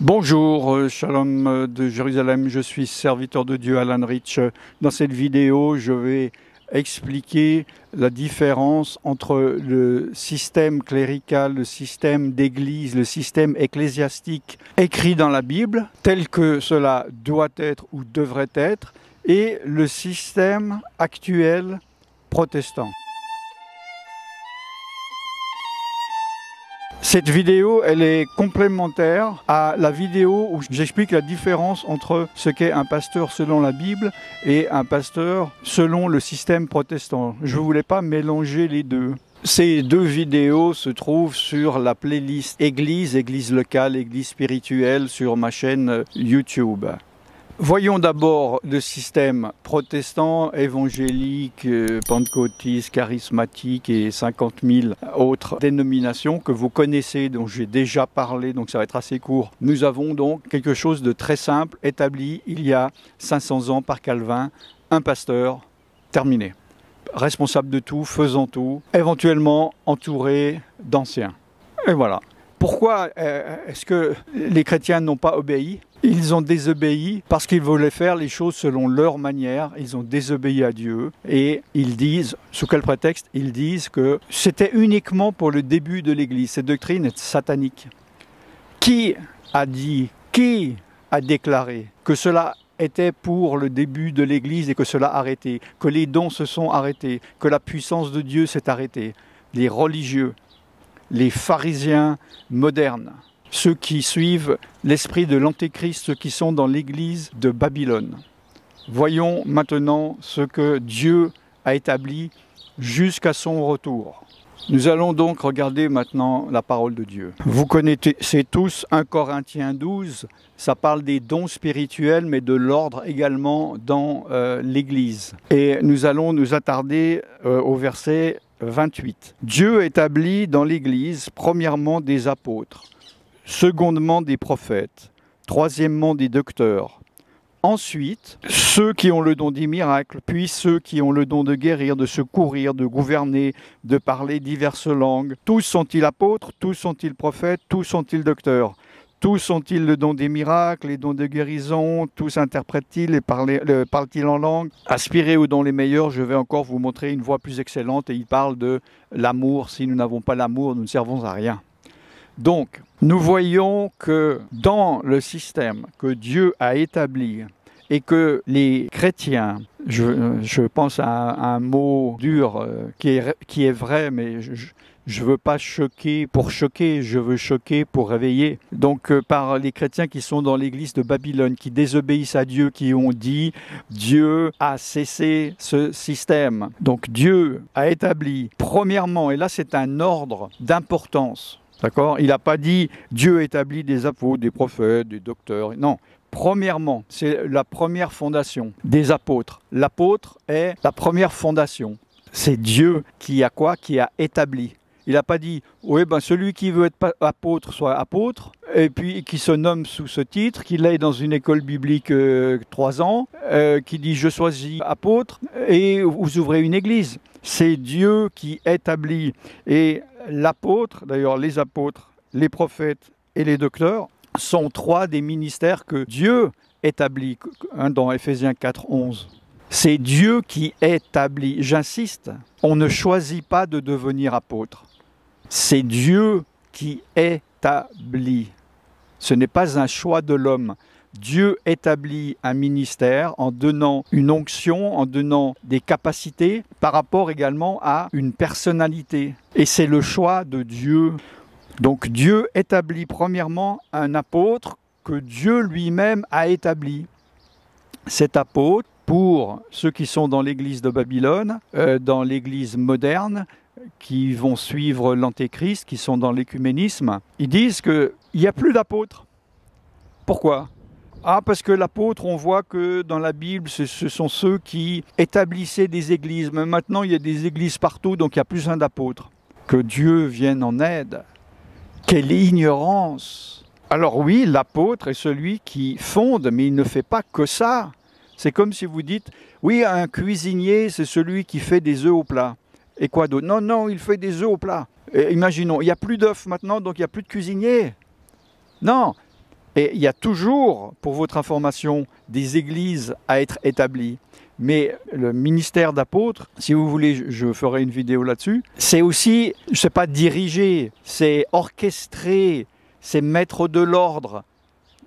Bonjour, Shalom de Jérusalem, je suis serviteur de Dieu Alan Rich. Dans cette vidéo, je vais expliquer la différence entre le système clérical, le système d'église, le système ecclésiastique écrit dans la Bible, tel que cela doit être ou devrait être, et le système actuel protestant. Cette vidéo, elle est complémentaire à la vidéo où j'explique la différence entre ce qu'est un pasteur selon la Bible et un pasteur selon le système protestant. Je ne voulais pas mélanger les deux. Ces deux vidéos se trouvent sur la playlist Église, Église locale, Église spirituelle sur ma chaîne YouTube. Voyons d'abord le système protestant, évangélique, pentecôtiste, charismatique et 50 000 autres dénominations que vous connaissez, dont j'ai déjà parlé, donc ça va être assez court. Nous avons donc quelque chose de très simple, établi il y a 500 ans par Calvin, un pasteur, terminé. Responsable de tout, faisant tout, éventuellement entouré d'anciens. Et voilà. Pourquoi est-ce que les chrétiens n'ont pas obéi ? Ils ont désobéi parce qu'ils voulaient faire les choses selon leur manière. Ils ont désobéi à Dieu et ils disent, sous quel prétexte ? Ils disent que c'était uniquement pour le début de l'Église. Cette doctrine est satanique. Qui a dit, qui a déclaré que cela était pour le début de l'Église et que cela a arrêté, que les dons se sont arrêtés, que la puissance de Dieu s'est arrêtée? Les religieux, les pharisiens modernes, ceux qui suivent l'esprit de l'Antéchrist, ceux qui sont dans l'église de Babylone. Voyons maintenant ce que Dieu a établi jusqu'à son retour. Nous allons donc regarder maintenant la parole de Dieu. Vous connaissez tous 1 Corinthiens 12, ça parle des dons spirituels, mais de l'ordre également dans l'église. Et nous allons nous attarder au verset 28. Dieu établit dans l'Église, premièrement des apôtres, secondement des prophètes, troisièmement des docteurs, ensuite ceux qui ont le don des miracles, puis ceux qui ont le don de guérir, de secourir, de gouverner, de parler diverses langues. Tous sont-ils apôtres, tous sont-ils prophètes, tous sont-ils docteurs? Tous ont-ils le don des miracles, les dons de guérison, tous interprètent-ils et parlent-ils en langue? Aspirez aux dons les meilleurs, je vais encore vous montrer une voie plus excellente et il parle de l'amour. Si nous n'avons pas l'amour, nous ne servons à rien. Donc, nous voyons que dans le système que Dieu a établi et que les chrétiens, je pense à un mot dur qui est vrai, mais je ne veux pas choquer pour choquer, je veux choquer pour réveiller. Donc par les chrétiens qui sont dans l'église de Babylone, qui désobéissent à Dieu, qui ont dit « Dieu a cessé ce système ». Donc Dieu a établi premièrement, et là c'est un ordre d'importance, d'accord ? Il n'a pas dit « Dieu établit des apôtres, des prophètes, des docteurs ». Non, premièrement, c'est la première fondation des apôtres. L'apôtre est la première fondation. C'est Dieu qui a quoi ? Qui a établi. Il n'a pas dit, oui, ben celui qui veut être apôtre soit apôtre, et puis qui se nomme sous ce titre, qu'il aille dans une école biblique 3 ans, qui dit je choisis apôtre, et vous ouvrez une église. C'est Dieu qui établit. Et l'apôtre, d'ailleurs les apôtres, les prophètes et les docteurs, sont 3 des ministères que Dieu établit, dans Éphésiens 4, 11. C'est Dieu qui établit. J'insiste, on ne choisit pas de devenir apôtre. C'est Dieu qui établit. Ce n'est pas un choix de l'homme. Dieu établit un ministère en donnant une onction, en donnant des capacités par rapport également à une personnalité. Et c'est le choix de Dieu. Donc Dieu établit premièrement un apôtre que Dieu lui-même a établi. Cet apôtre, pour ceux qui sont dans l'église de Babylone, dans l'église moderne, qui vont suivre l'Antéchrist, qui sont dans l'écuménisme, ils disent qu'il n'y a plus d'apôtres. Pourquoi ? Ah, parce que l'apôtre, on voit que dans la Bible, ce sont ceux qui établissaient des églises. Mais maintenant, il y a des églises partout, donc il n'y a plus un d'apôtres. Que Dieu vienne en aide. Quelle ignorance! Alors oui, l'apôtre est celui qui fonde, mais il ne fait pas que ça. C'est comme si vous dites, oui, un cuisinier, c'est celui qui fait des œufs au plat. Et quoi d'autre? Non, non, il fait des œufs au plat. Et imaginons, il n'y a plus d'œufs maintenant, donc il n'y a plus de cuisinier. Non, Et il y a toujours, pour votre information, des églises à être établies. Mais le ministère d'apôtre, si vous voulez, je ferai une vidéo là-dessus, c'est aussi, je sais pas, diriger, c'est orchestrer, c'est mettre de l'ordre.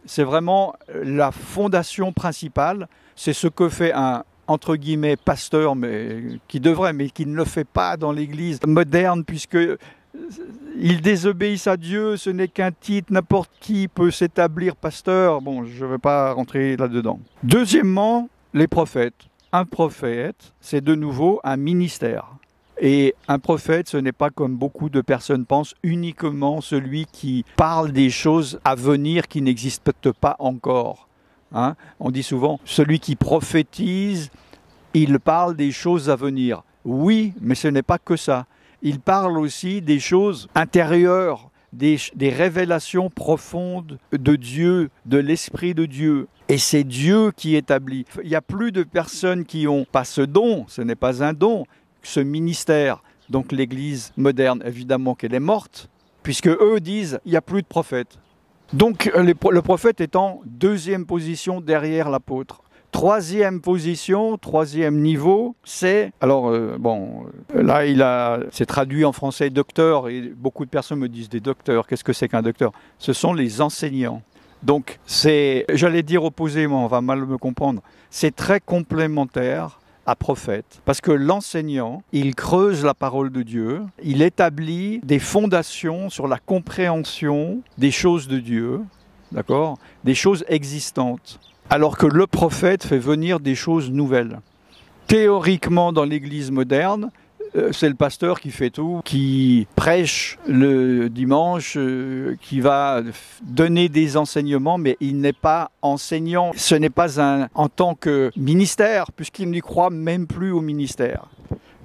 C'est vraiment la fondation principale. C'est ce que fait un, entre guillemets, pasteur, mais qui devrait, mais qui ne le fait pas dans l'église moderne, puisque ils désobéissent à Dieu, ce n'est qu'un titre, n'importe qui peut s'établir pasteur. Bon, je ne vais pas rentrer là-dedans. Deuxièmement, les prophètes. Un prophète, c'est de nouveau un ministère. Et un prophète, ce n'est pas comme beaucoup de personnes pensent, uniquement celui qui parle des choses à venir qui n'existent pas encore. Hein? On dit souvent, celui qui prophétise, il parle des choses à venir. Oui, mais ce n'est pas que ça. Il parle aussi des choses intérieures, des révélations profondes de Dieu, de l'Esprit de Dieu. Et c'est Dieu qui établit. Il n'y a plus de personnes qui n'ont pas ce don, ce n'est pas un don, ce ministère. Donc l'Église moderne, évidemment qu'elle est morte, puisque eux disent il n'y a plus de prophètes. Donc le prophète est en deuxième position derrière l'apôtre. Troisième position, troisième niveau, c'est... Alors, là, c'est traduit en français docteur, et beaucoup de personnes me disent des docteurs. Qu'est-ce que c'est qu'un docteur? Ce sont les enseignants. Donc, c'est, j'allais dire opposément, on va mal me comprendre, c'est très complémentaire à prophète. Parce que l'enseignant, il creuse la parole de Dieu, il établit des fondations sur la compréhension des choses de Dieu, d'accord? Des choses existantes. Alors que le prophète fait venir des choses nouvelles. Théoriquement, dans l'Église moderne, c'est le pasteur qui fait tout, qui prêche le dimanche, qui va donner des enseignements, mais il n'est pas enseignant. Ce n'est pas en tant que ministère, puisqu'il n'y croit même plus au ministère.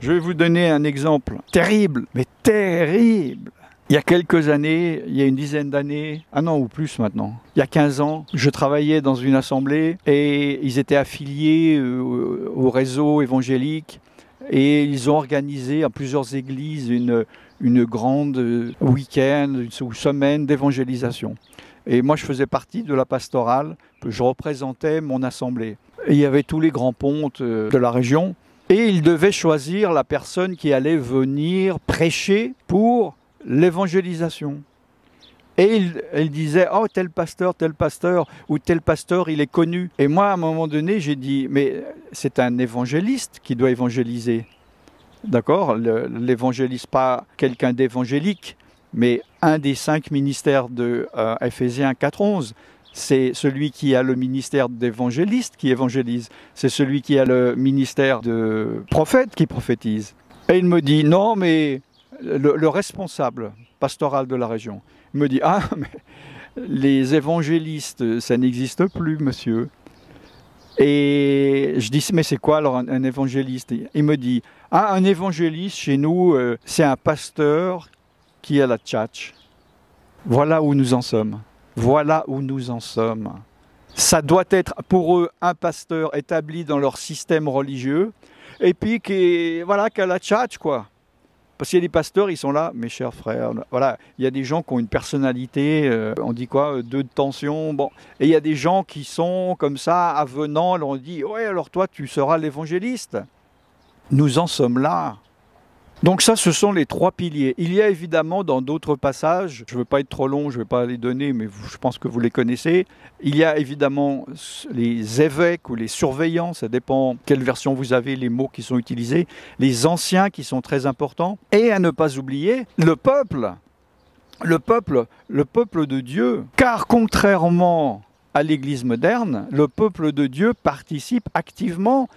Je vais vous donner un exemple terrible, mais terrible. Il y a quelques années, il y a une dizaine d'années, un an ou plus maintenant, il y a 15 ans, je travaillais dans une assemblée et ils étaient affiliés au réseau évangélique et ils ont organisé à plusieurs églises une grande week-end, une semaine d'évangélisation. Et moi, je faisais partie de la pastorale, je représentais mon assemblée. Et il y avait tous les grands pontes de la région et ils devaient choisir la personne qui allait venir prêcher pour l'évangélisation. Et il disait, oh, tel pasteur, ou tel pasteur, il est connu. Et moi, à un moment donné, j'ai dit, mais c'est un évangéliste qui doit évangéliser. D'accord? L'évangéliste, pas quelqu'un d'évangélique, mais un des 5 ministères de Ephésiens 4:11. C'est celui qui a le ministère d'évangéliste qui évangélise. C'est celui qui a le ministère de prophète qui prophétise. Et il me dit, non, mais le responsable pastoral de la région me dit, ah, mais les évangélistes, ça n'existe plus, monsieur. Et je dis, mais c'est quoi alors un évangéliste? Il me dit, ah, un évangéliste chez nous, c'est un pasteur qui a la tchatch. Voilà où nous en sommes. Voilà où nous en sommes. Ça doit être pour eux un pasteur établi dans leur système religieux et puis qui a la tchatch, quoi. Parce qu'il y a des pasteurs, ils sont là, mes chers frères, voilà, il y a des gens qui ont une personnalité, on dit quoi, de tension, bon. Et il y a des gens qui sont comme ça, avenants, alors on dit, ouais, alors toi, tu seras l'évangéliste. Nous en sommes là. Donc ça, ce sont les 3 piliers. Il y a évidemment dans d'autres passages, je ne veux pas être trop long, je ne vais pas les donner, mais je pense que vous les connaissez. Il y a évidemment les évêques ou les surveillants, ça dépend quelle version vous avez, les mots qui sont utilisés. Les anciens qui sont très importants. Et à ne pas oublier, le peuple de Dieu. Car contrairement à l'Église moderne, le peuple de Dieu participe activement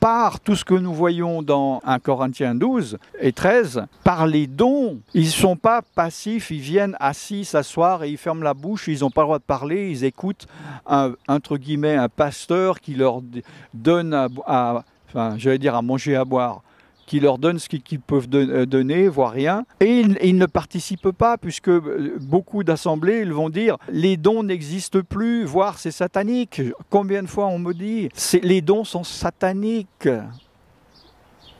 par tout ce que nous voyons dans 1 Corinthiens 12 et 13, par les dons. Ils ne sont pas passifs, ils viennent assis, s'asseoir et ils ferment la bouche, ils n'ont pas le droit de parler, ils écoutent entre guillemets un pasteur qui leur donne à manger, à boire, qui leur donne ce qu'ils peuvent donner, voire rien. Et ils ne participent pas, puisque beaucoup d'assemblées ils vont dire « les dons n'existent plus, voire c'est satanique ». Combien de fois on me dit « les dons sont sataniques ».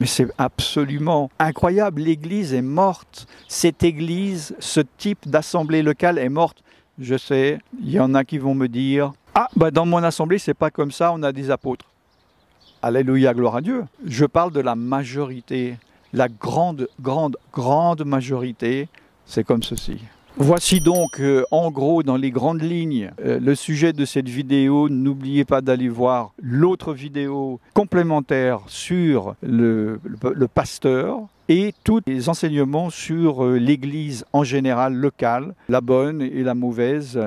Mais c'est absolument incroyable, l'Église est morte. Cette Église, ce type d'assemblée locale est morte je sais, il y en a qui vont me dire « Ah, bah dans mon assemblée, c'est pas comme ça, on a des apôtres. » Alléluia, gloire à Dieu. Je parle de la majorité. La grande majorité, c'est comme ceci. Voici donc, en gros, dans les grandes lignes, le sujet de cette vidéo. N'oubliez pas d'aller voir l'autre vidéo complémentaire sur le pasteur et tous les enseignements sur l'Église en général locale, la bonne et la mauvaise,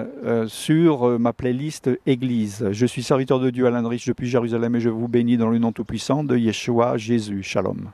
sur ma playlist Église. Je suis serviteur de Dieu Alain Rich depuis Jérusalem et je vous bénis dans le nom tout-puissant de Yeshua Jésus. Shalom.